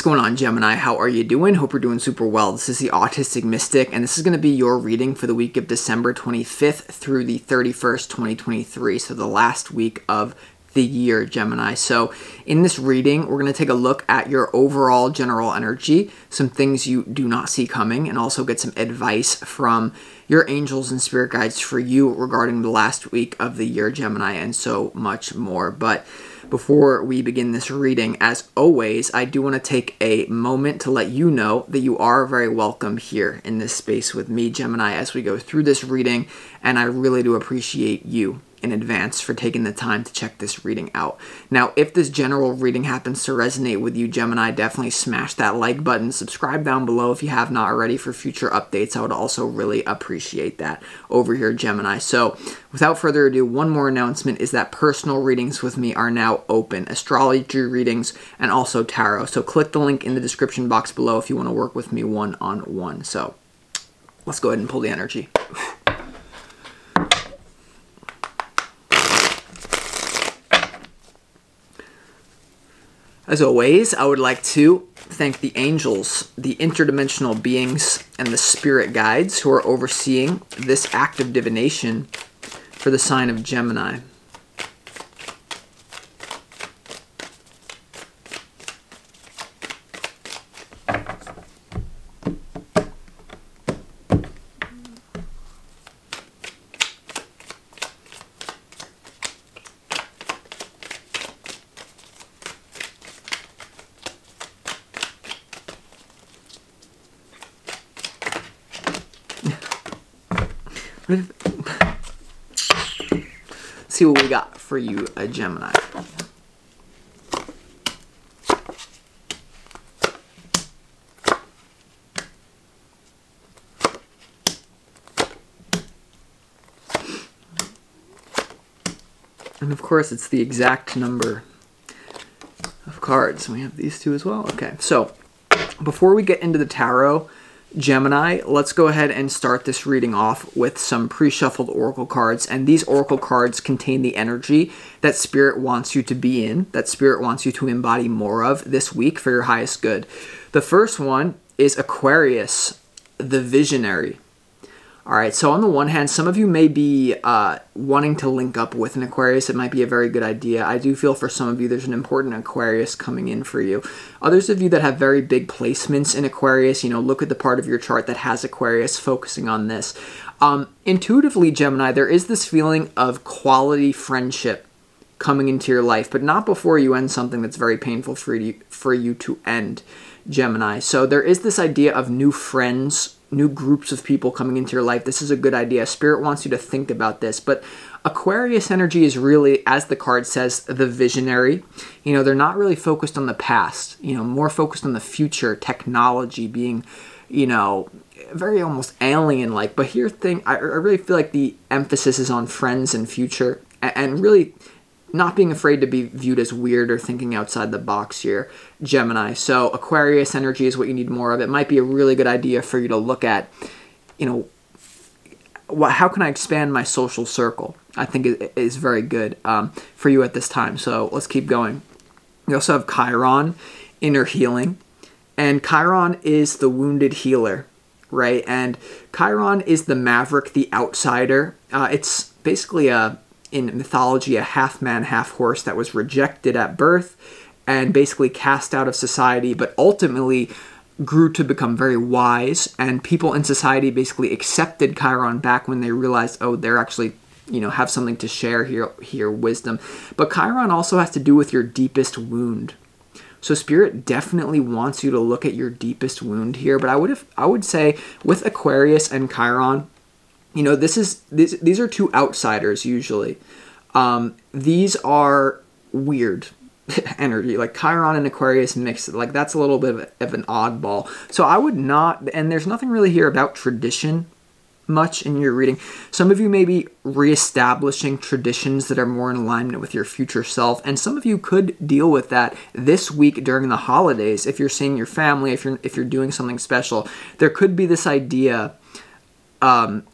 going on, Gemini? How are you doing? Hope you're doing super well. This is the Autistic Mystic, and this is going to be your reading for the week of December 25th through the 31st, 2023, so the last week of the year, Gemini. So in this reading, we're going to take a look at your overall general energy, some things you do not see coming, and also get some advice from your angels and spirit guides for you regarding the last week of the year, Gemini, and so much more. But before we begin this reading, as always, I do want to take a moment to let you know that you are very welcome here in this space with me, Gemini, as we go through this reading, and I really do appreciate you in advance for taking the time to check this reading out. Now, if this general reading happens to resonate with you, Gemini, definitely smash that like button, subscribe down below if you have not already for future updates. I would also really appreciate that over here, Gemini. So without further ado, one more announcement is that personal readings with me are now open, astrology readings and also tarot. So click the link in the description box below if you want to work with me one-on-one. So let's go ahead and pull the energy. As always, I would like to thank the angels, the interdimensional beings, and the spirit guides who are overseeing this act of divination for the sign of Gemini. See what we got for you, Gemini. And of course, it's the exact number of cards. We have these two as well. Okay, so before we get into the tarot, Gemini, let's go ahead and start this reading off with some pre-shuffled oracle cards, and these oracle cards contain the energy that Spirit wants you to be in, that Spirit wants you to embody more of this week for your highest good. The first one is Aquarius, the Visionary. All right, so on the one hand, some of you may be wanting to link up with an Aquarius. It might be a very good idea. I do feel for some of you there's an important Aquarius coming in for you. Others of you that have very big placements in Aquarius, you know, look at the part of your chart that has Aquarius, focusing on this. Intuitively, Gemini, there is this feeling of quality friendship coming into your life, but not before you end something that's very painful for you to end, Gemini. So there is this idea of new friends, new groups of people coming into your life. This is a good idea. Spirit wants you to think about this, but Aquarius energy is really, as the card says, the visionary. You know, they're not really focused on the past, you know, more focused on the future, technology being, you know, very almost alien-like. But here, I really feel like the emphasis is on friends and future, and really not being afraid to be viewed as weird or thinking outside the box here, Gemini. So Aquarius energy is what you need more of. It might be a really good idea for you to look at, you know, how can I expand my social circle? I think it is very good for you at this time. So let's keep going. We also have Chiron, inner healing. And Chiron is the wounded healer, right? And Chiron is the maverick, the outsider. It's basically in mythology, a half man, half horse that was rejected at birth and basically cast out of society, but ultimately grew to become very wise, and people in society basically accepted Chiron back when they realized, oh, they're actually, you know, have something to share here, wisdom. But Chiron also has to do with your deepest wound. So Spirit definitely wants you to look at your deepest wound here, but I would say with Aquarius and Chiron, you know, these are two outsiders usually. These are weird energy, like Chiron and Aquarius mixed. Like that's a little bit of an oddball. So I would not, and there's nothing really here about tradition much in your reading. Some of you may be reestablishing traditions that are more in alignment with your future self, and some of you could deal with that this week during the holidays. If you're seeing your family, if you're doing something special, there could be this idea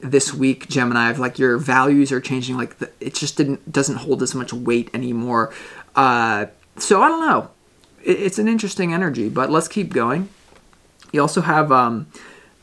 this week, Gemini, of like your values are changing, like it just doesn't hold as much weight anymore. So I don't know. it's an interesting energy, but let's keep going. You also have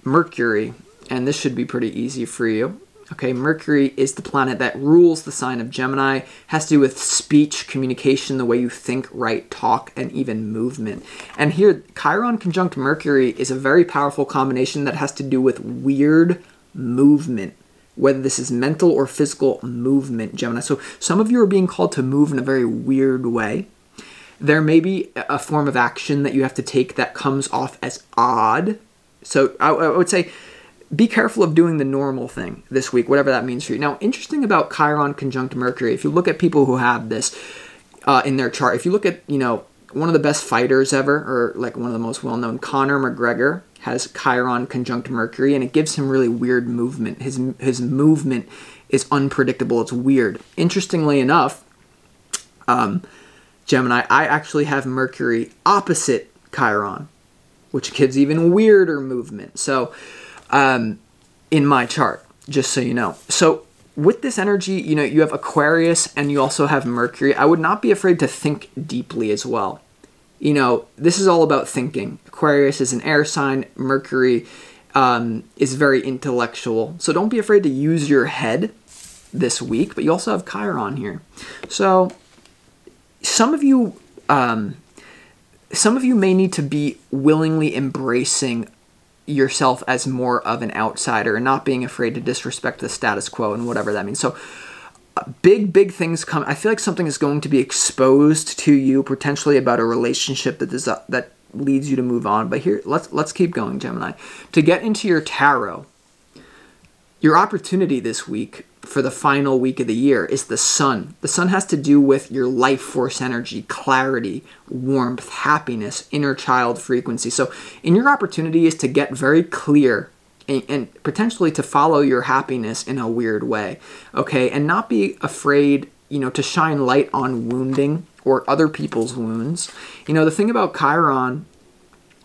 Mercury, and this should be pretty easy for you. Okay, Mercury is the planet that rules the sign of Gemini. Has to do with speech, communication, the way you think, write, talk, and even movement. And here, Chiron conjunct Mercury is a very powerful combination that has to do with weird movement, whether this is mental or physical movement, Gemini. So some of you are being called to move in a very weird way. There may be a form of action that you have to take that comes off as odd. So I would say, be careful of doing the normal thing this week, whatever that means for you. Now, interesting about Chiron conjunct Mercury, if you look at people who have this in their chart, if you look at, one of the best fighters ever, or like one of the most well-known, Conor McGregor, has Chiron conjunct Mercury, and it gives him really weird movement. His movement is unpredictable. It's weird. Interestingly enough, Gemini, I actually have Mercury opposite Chiron, which gives even weirder movement. So, in my chart, just so you know. So with this energy, you have Aquarius and you also have Mercury. I would not be afraid to think deeply as well. This is all about thinking. Aquarius is an air sign. Mercury is very intellectual. So don't be afraid to use your head this week, but you also have Chiron here. So some of you may need to be willingly embracing yourself as more of an outsider and not being afraid to disrespect the status quo and whatever that means. So big things come. I feel like something is going to be exposed to you, potentially about a relationship that leads you to move on. But here, let's keep going, Gemini. To get into your tarot, your opportunity this week for the final week of the year is the sun. The sun has to do with your life force energy, clarity, warmth, happiness, inner child frequency. So in your opportunity is to get very clear and potentially to follow your happiness in a weird way, okay? And not be afraid, to shine light on wounding or other people's wounds. The thing about Chiron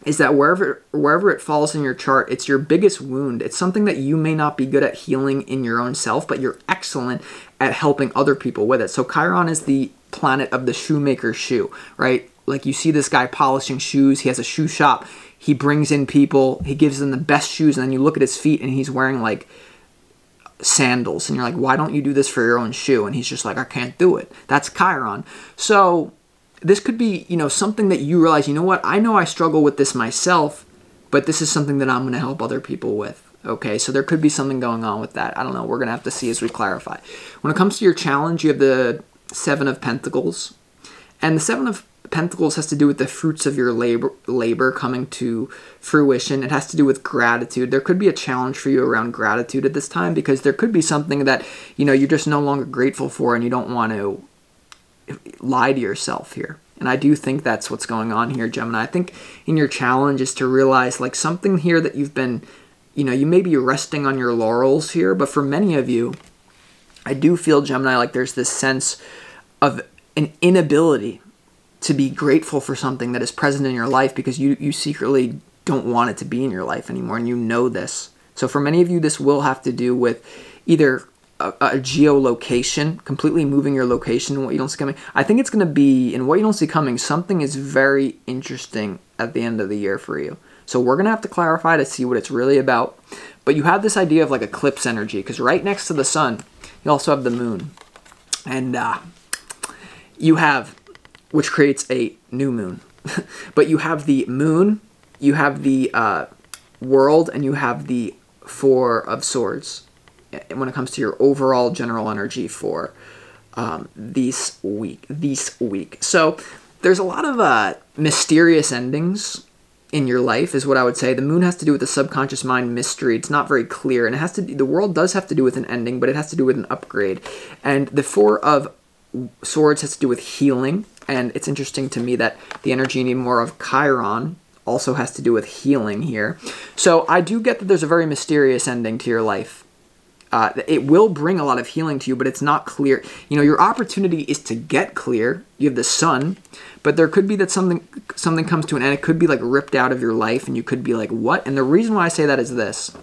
is that wherever it falls in your chart, it's your biggest wound. It's something that you may not be good at healing in your own self, but you're excellent at helping other people with it. So Chiron is the planet of the shoemaker's shoe, right? Like you see this guy polishing shoes. He has a shoe shop. He brings in people. He gives them the best shoes, and then you look at his feet, and he's wearing like sandals. And you're like, why don't you do this for your own shoe? And he's just like, I can't do it. That's Chiron. So this could be, something that you realize, what, I know I struggle with this myself, but this is something that I'm going to help other people with. Okay, so there could be something going on with that. I don't know. We're going to have to see as we clarify. When it comes to your challenge, you have the Seven of Pentacles. And the Seven of Pentacles has to do with the fruits of your labor coming to fruition. It has to do with gratitude. There could be a challenge for you around gratitude at this time because there could be something that, you're just no longer grateful for and you don't want to lie to yourself here. And I do think that's what's going on here, Gemini. I think in your challenge is to realize like something here that you've been, you may be resting on your laurels here, but for many of you, I do feel, Gemini, like there's this sense of an inability to be grateful for something that is present in your life because you secretly don't want it to be in your life anymore, and you know this. So for many of you, this will have to do with either a geolocation, completely moving your location and what you don't see coming. I think it's going to be, in what you don't see coming, something is very interesting at the end of the year for you. So we're going to have to clarify to see what it's really about. But you have this idea of like eclipse energy, because right next to the sun, you also have the moon. And you have, which creates a new moon. But you have the moon, you have the world, and you have the Four of Swords when it comes to your overall general energy for this week. So there's a lot of mysterious endings in your life is what I would say. The moon has to do with the subconscious mind mystery. It's not very clear, and it has to. The world does have to do with an ending, but it has to do with an upgrade. And the Four of Swords has to do with healing, and it's interesting to me that the energy you need more of Chiron also has to do with healing here. So I do get that there's a very mysterious ending to your life. It will bring a lot of healing to you, but it's not clear. Your opportunity is to get clear. You have the sun, but there could be that something comes to an end. It could be like ripped out of your life, and you could be like, what? And the reason why I say that is this,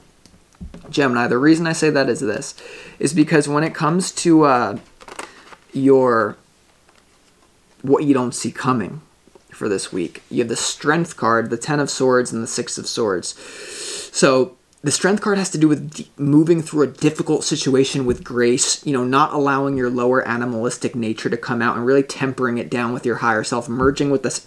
Gemini. The reason I say that is this, is because when it comes to what you don't see coming for this week. You have the Strength card, the Ten of Swords, and the Six of Swords. So the Strength card has to do with moving through a difficult situation with grace, you know, not allowing your lower animalistic nature to come out and really tempering it down with your higher self, merging with this,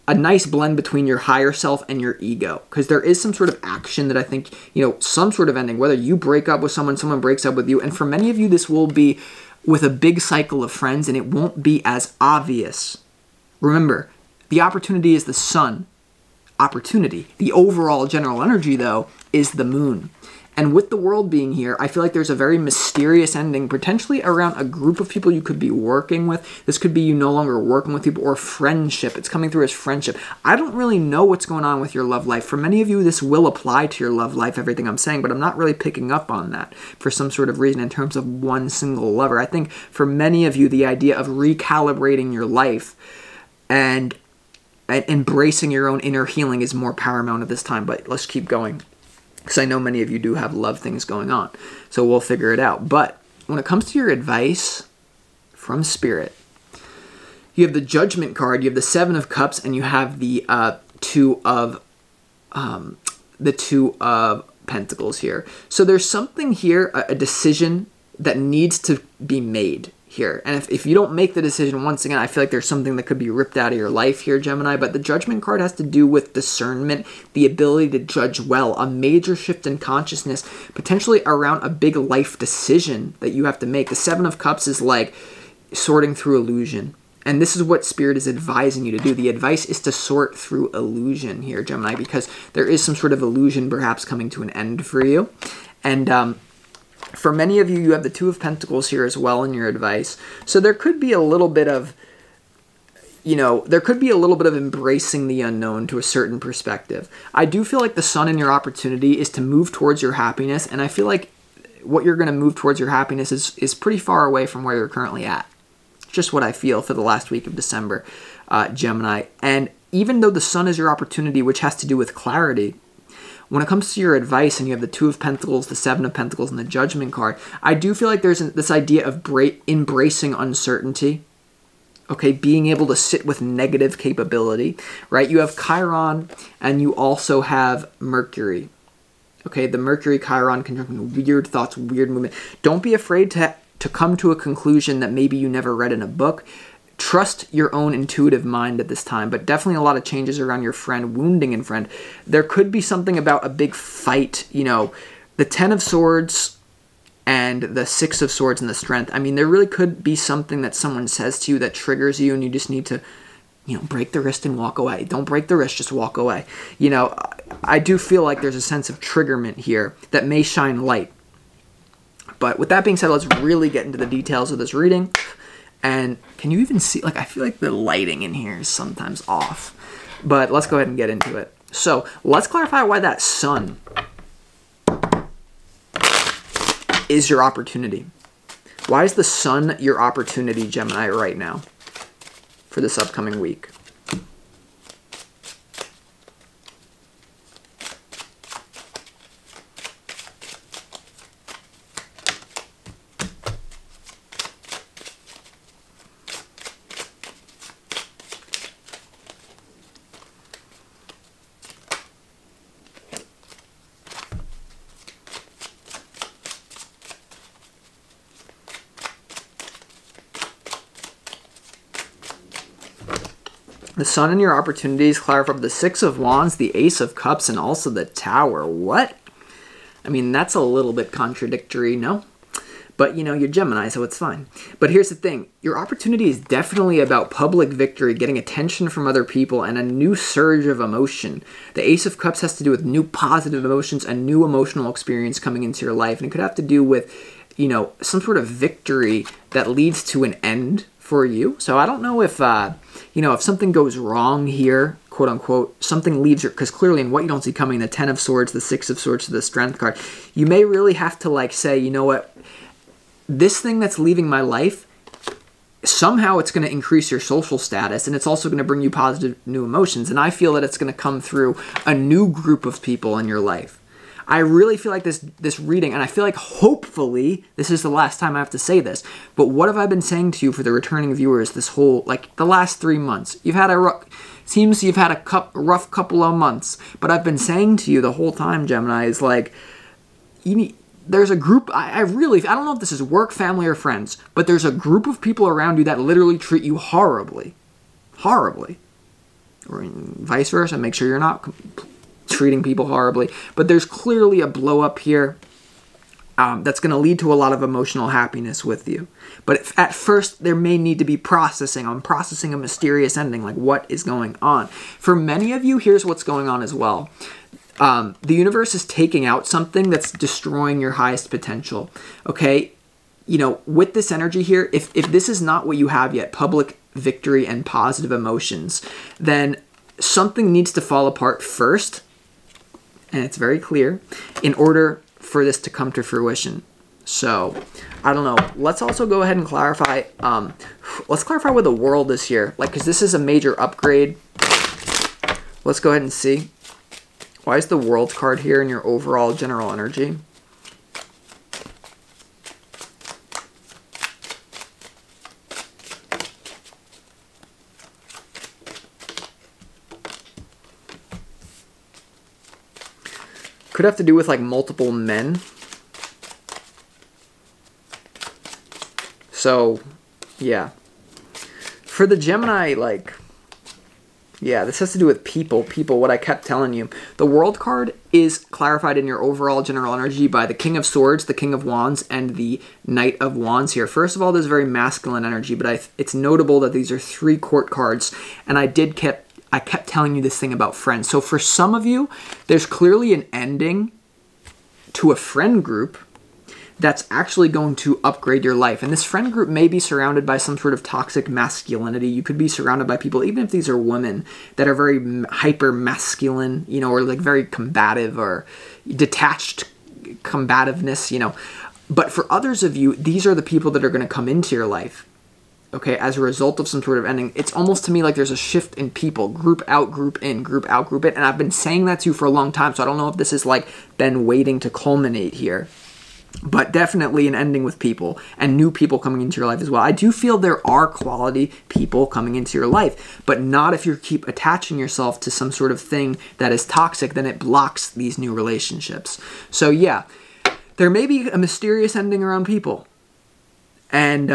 a nice blend between your higher self and your ego. Because there is some sort of action that I think, you know, some sort of ending, whether you break up with someone, someone breaks up with you. And for many of you, this will be with a big cycle of friends, and it won't be as obvious. Remember, the opportunity is the sun. Opportunity. The overall general energy, though, is the moon. And with the world being here, I feel like there's a very mysterious ending, potentially around a group of people you could be working with. This could be you no longer working with people, or friendship. It's coming through as friendship. I don't really know what's going on with your love life. For many of you, this will apply to your love life, everything I'm saying, but I'm not really picking up on that for some sort of reason in terms of one single lover. I think for many of you, the idea of recalibrating your life and embracing your own inner healing is more paramount at this time. But let's keep going, because I know many of you do have love things going on. So we'll figure it out. But when it comes to your advice from Spirit, you have the Judgment card, you have the Seven of Cups, and you have the Two of Pentacles here. So there's something here, a decision that needs to be made here. And if you don't make the decision, once again, I feel like there's something that could be ripped out of your life here, Gemini. But the Judgment card has to do with discernment, the ability to judge well, a major shift in consciousness, potentially around a big life decision that you have to make. The Seven of Cups is like sorting through illusion. And this is what Spirit is advising you to do. The advice is to sort through illusion here, Gemini, because there is some sort of illusion perhaps coming to an end for you. And for many of you, you have the Two of Pentacles here as well in your advice. So there could be a little bit of, you know, there could be a little bit of embracing the unknown to a certain perspective. I do feel like the sun in your opportunity is to move towards your happiness. And I feel like what you're going to move towards your happiness is pretty far away from where you're currently at. Just what I feel for the last week of December, Gemini. And even though the sun is your opportunity, which has to do with clarity, when it comes to your advice and you have the Two of Pentacles, the Seven of Pentacles, and the Judgment card, I do feel like there's this idea of embracing uncertainty, okay, being able to sit with negative capability, right? You have Chiron, and you also have Mercury, okay? The Mercury-Chiron conjunction, weird thoughts, weird movement. Don't be afraid to come to a conclusion that maybe you never read in a book. Trust your own intuitive mind at this time, but definitely a lot of changes around your friend, wounding in friend. There could be something about a big fight, you know, the Ten of Swords and the Six of Swords and the Strength. I mean, there really could be something that someone says to you that triggers you, and you just need to, you know, break the wrist and walk away. Don't break the wrist, just walk away. You know, I do feel like there's a sense of triggerment here that may shine light. But with that being said, let's really get into the details of this reading. And can you even see, like, I feel like the lighting in here is sometimes off. But let's go ahead and get into it. So let's clarify why that sun is your opportunity. Why is the sun your opportunity, Gemini, right now for this upcoming week? The sun in your opportunities clarify the Six of Wands, the Ace of Cups, and also the Tower. What? I mean, that's a little bit contradictory, no? But, you know, you're Gemini, so it's fine. But here's the thing. Your opportunity is definitely about public victory, getting attention from other people, and a new surge of emotion. The Ace of Cups has to do with new positive emotions, a new emotional experience coming into your life. And it could have to do with, you know, some sort of victory that leads to an end for you. So I don't know if, you know, if something goes wrong here, quote unquote, something leaves your, because clearly in what you don't see coming, the Ten of Swords, the Six of Swords, the Strength card, you may really have to like say, you know what, this thing that's leaving my life, somehow it's going to increase your social status, and it's also going to bring you positive new emotions. And I feel that it's going to come through a new group of people in your life. I really feel like this reading, and I feel like hopefully this is the last time I have to say this, but what have I been saying to you for the returning viewers this whole, like, the last 3 months? You've had a rough couple of months, but I've been saying to you the whole time, Gemini, is like, there's a group, I don't know if this is work, family, or friends, but there's a group of people around you that literally treat you horribly. Horribly. Or vice versa, make sure you're not treating people horribly. But there's clearly a blow up here that's going to lead to a lot of emotional happiness with you. But at first, there may need to be processing. I'm processing a mysterious ending, like what is going on. For many of you, here's what's going on as well. The universe is taking out something that's destroying your highest potential, okay? You know, with this energy here, if this is not what you have yet, public victory and positive emotions, then something needs to fall apart first, and it's very clear, in order for this to come to fruition. So, I don't know. Let's also go ahead and clarify, let's clarify where the world is here, like, because this is a major upgrade. Let's go ahead and see. Why is the world card here in your overall general energy? Could have to do with, like, multiple men. So, yeah. For the Gemini, like, yeah, this has to do with people. People, what I kept telling you. The World card is clarified in your overall general energy by the King of Swords, the King of Wands, and the Knight of Wands here. First of all, there's very masculine energy, but it's notable that these are 3 court cards, and I kept telling you this thing about friends. So for some of you, there's clearly an ending to a friend group that's actually going to upgrade your life. And this friend group may be surrounded by some sort of toxic masculinity. You could be surrounded by people, even if these are women, that are very hyper masculine, you know, or like very combative or detached combativeness, you know. But for others of you, these are the people that are going to come into your life, okay, as a result of some sort of ending. It's almost to me like there's a shift in people. Group out, group in, group out, group in. And I've been saying that to you for a long time, so I don't know if this is like been waiting to culminate here. But definitely an ending with people and new people coming into your life as well. I do feel there are quality people coming into your life, but not if you keep attaching yourself to some sort of thing that is toxic, then it blocks these new relationships. So yeah, there may be a mysterious ending around people. And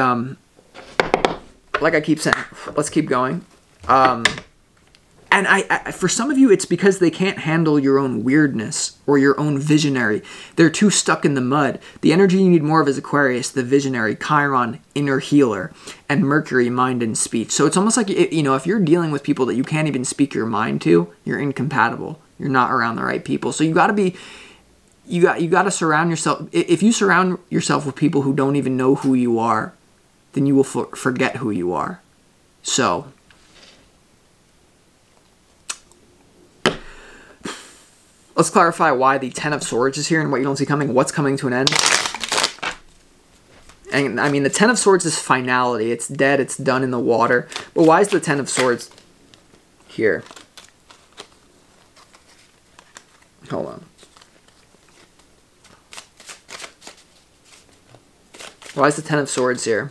like I keep saying, let's keep going. And I for some of you, it's because they can't handle your own weirdness or your own visionary. They're too stuck in the mud. The energy you need more of is Aquarius, the visionary, Chiron, inner healer, and Mercury, mind and speech. So it's almost like, you know, if you're dealing with people that you can't even speak your mind to, you're incompatible. You're not around the right people. So you got to be, you got to surround yourself. If you surround yourself with people who don't even know who you are, then you will forget who you are. So let's clarify why the Ten of Swords is here and what you don't see coming. What's coming to an end? And I mean, the Ten of Swords is finality. It's dead. It's done in the water. But why is the Ten of Swords here? Hold on. Why is the Ten of Swords here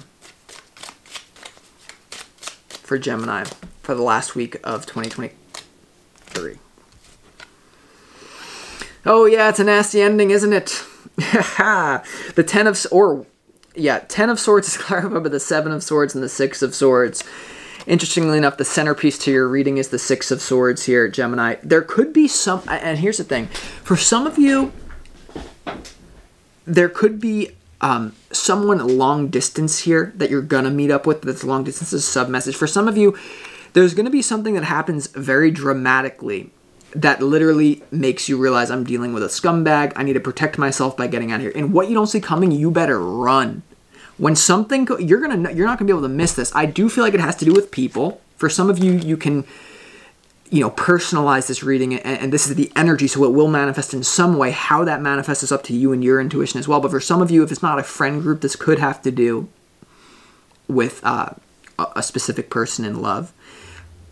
for Gemini for the last week of 2023? Oh yeah, it's a nasty ending, isn't it? The Ten of Swords is clarified by the Seven of Swords and the Six of Swords. Interestingly enough, the centerpiece to your reading is the Six of Swords here, Gemini. There could be some, and here's the thing. For some of you, there could be someone long distance here that you're going to meet up with. That's long distance is a sub-message. For some of you, there's going to be something that happens very dramatically that literally makes you realize I'm dealing with a scumbag. I need to protect myself by getting out of here. And what you don't see coming, you better run. When something, you're not gonna be able to miss this. I do feel like it has to do with people. For some of you, you can, you know, personalize this reading, and this is the energy, so it will manifest in some way. How that manifests is up to you and your intuition as well. But for some of you, if it's not a friend group, this could have to do with a specific person in love.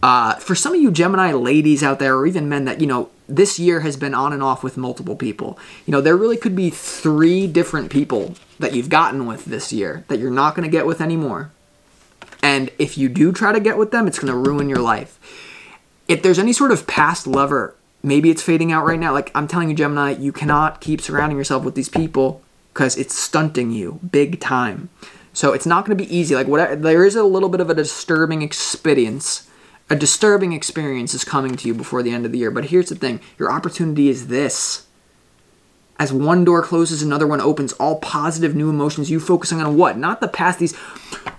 For some of you Gemini ladies out there, or even men that, you know, this year has been on and off with multiple people. You know, there really could be 3 different people that you've gotten with this year that you're not going to get with anymore. And if you do try to get with them, it's going to ruin your life. If there's any sort of past lover, maybe it's fading out right now. Like I'm telling you, Gemini, you cannot keep surrounding yourself with these people because it's stunting you big time. So it's not going to be easy. Like there is a little bit of a disturbing experience. A disturbing experience is coming to you before the end of the year. But here's the thing. Your opportunity is this. As one door closes, another one opens. All positive new emotions. You focusing on what? Not the past. These,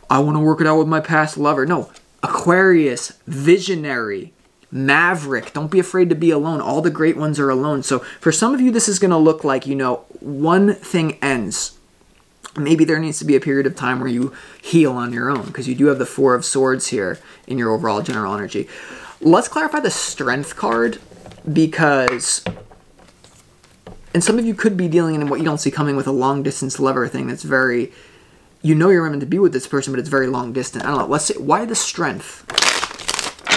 I want to work it out with my past lover. No. Aquarius. Visionary. Maverick. Don't be afraid to be alone. All the great ones are alone. So for some of you, this is going to look like, you know, one thing ends. Maybe there needs to be a period of time where you heal on your own because you do have the 4 of Swords here in your overall general energy. Let's clarify the Strength card because, and some of you could be dealing in what you don't see coming with a long distance lover thing that's very, you know you're meant to be with this person, but it's very long distance. I don't know. Let's see. Why the Strength?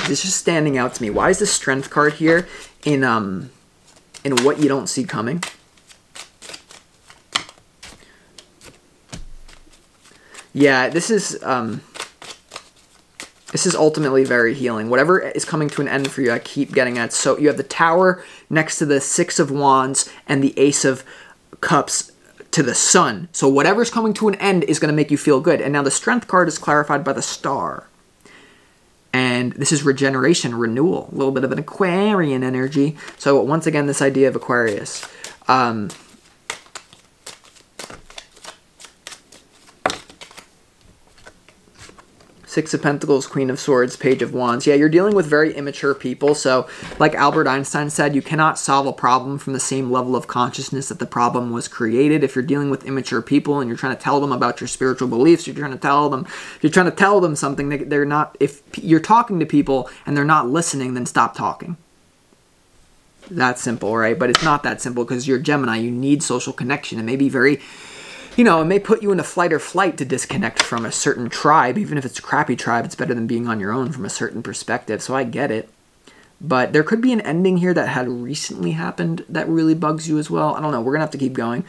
This is standing out to me. Why is the Strength card here in what you don't see coming? Yeah, this is ultimately very healing. Whatever is coming to an end for you, I keep getting at. So you have the Tower next to the 6 of Wands and the Ace of Cups to the Sun. So whatever's coming to an end is going to make you feel good. And now the Strength card is clarified by the Star. And this is regeneration, renewal, a little bit of an Aquarian energy. So once again, this idea of Aquarius. Six of Pentacles, Queen of Swords, Page of Wands. Yeah, you're dealing with very immature people. So like Albert Einstein said, you cannot solve a problem from the same level of consciousness that the problem was created. If you're dealing with immature people and you're trying to tell them about your spiritual beliefs, you're trying to tell them something, they're not, if you're talking to people and they're not listening, then stop talking. That's simple, right? But it's not that simple because you're Gemini. You need social connection. It may be very, you know, it may put you into flight or flight to disconnect from a certain tribe. Even if it's a crappy tribe, it's better than being on your own from a certain perspective. So I get it. But there could be an ending here that had recently happened that really bugs you as well. I don't know. We're going to have to keep going.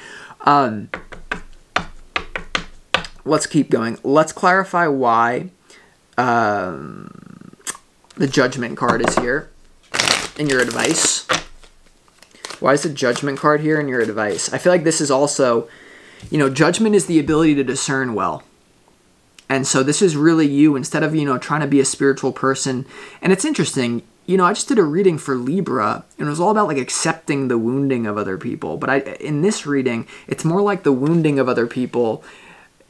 Let's keep going. Let's clarify why the Judgment card is here in your advice. Why is the Judgment card here in your advice? I feel like this is also, you know, judgment is the ability to discern well. And so this is really you, instead of, you know, trying to be a spiritual person. And it's interesting, you know, I just did a reading for Libra, and it was all about like accepting the wounding of other people. But in this reading, it's more like the wounding of other people.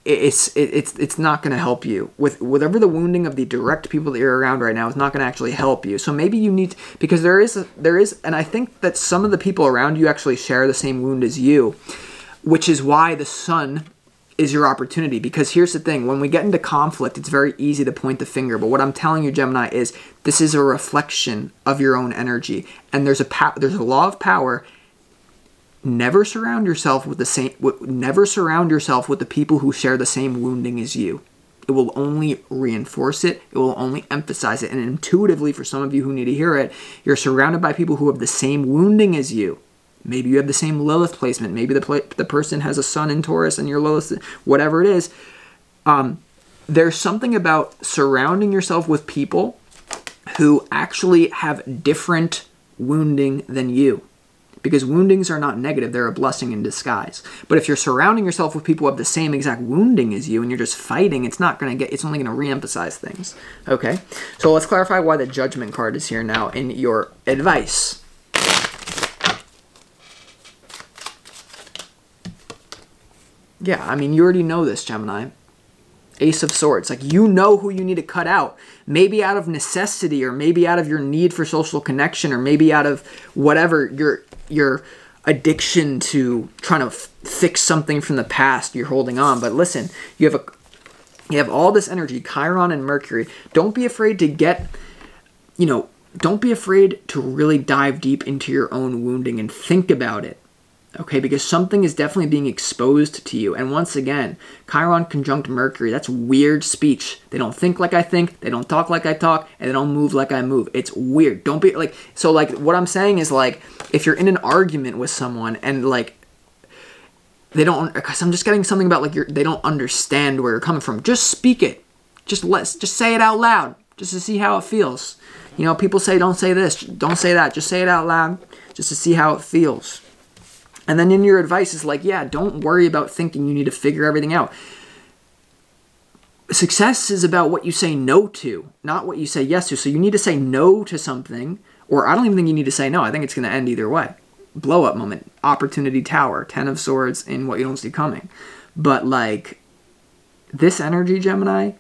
It's not going to help you. With whatever the wounding of the direct people that you're around right now is not going to actually help you. So maybe you need, because there is, and I think that some of the people around you actually share the same wound as you, which is why the Sun is your opportunity. Because here's the thing, when we get into conflict, it's very easy to point the finger. But what I'm telling you, Gemini, is this is a reflection of your own energy. And there's a law of power. Never surround yourself with the people who share the same wounding as you. It will only reinforce it. It will only emphasize it. And intuitively, for some of you who need to hear it, you're surrounded by people who have the same wounding as you. Maybe you have the same Lilith placement. Maybe the person has a Sun in Taurus and your Lilith, whatever it is. There's something about surrounding yourself with people who actually have different wounding than you. Because woundings are not negative, they're a blessing in disguise. But if you're surrounding yourself with people who have the same exact wounding as you and you're just fighting, it's only going to re-emphasize things. Okay? So let's clarify why the Judgment card is here now in your advice. Yeah, I mean, you already know this, Gemini. Ace of Swords. Like, you know who you need to cut out. Maybe out of necessity, or maybe out of your need for social connection, or maybe out of whatever, your addiction to trying to fix something from the past you're holding on. But listen, you have all this energy, Chiron and Mercury. Don't be afraid to don't be afraid to really dive deep into your own wounding and think about it. Okay, because something is definitely being exposed to you. And once again, Chiron conjunct Mercury, that's weird speech. They don't think like I think, they don't talk like I talk, and they don't move like I move. It's weird. Don't be like, so like what I'm saying is like, if you're in an argument with someone and like, they don't, because I'm just getting something about like they don't understand where you're coming from. Just speak it. Just say it out loud, just to see how it feels. You know, people say, don't say this, don't say that. Just say it out loud, just to see how it feels. And then in your advice is like, yeah, don't worry about thinking you need to figure everything out. Success is about what you say no to, not what you say yes to. So you need to say no to something, or I don't even think you need to say no. I think it's going to end either way. Blow up moment, opportunity tower, 10 of swords in what you don't see coming. But like this energy, Gemini,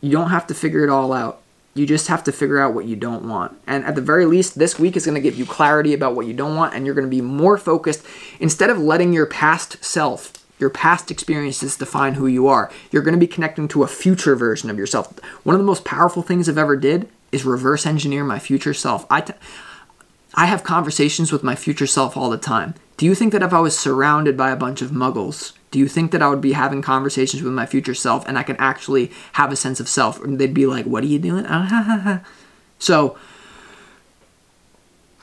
you don't have to figure it all out. You just have to figure out what you don't want. And at the very least, this week is going to give you clarity about what you don't want, and you're going to be more focused. Instead of letting your past self, your past experiences define who you are, you're going to be connecting to a future version of yourself. One of the most powerful things I've ever did is reverse engineer my future self. I have conversations with my future self all the time. Do you think that if I was surrounded by a bunch of muggles, do you think that I would be having conversations with my future self and I can actually have a sense of self? And they'd be like, what are you doing? So,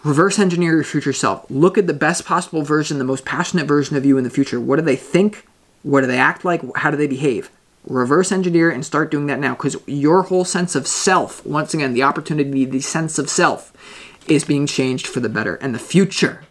reverse engineer your future self. Look at the best possible version, the most passionate version of you in the future. What do they think? What do they act like? How do they behave? Reverse engineer and start doing that now, because your whole sense of self, once again, the opportunity, the sense of self is being changed for the better. And the future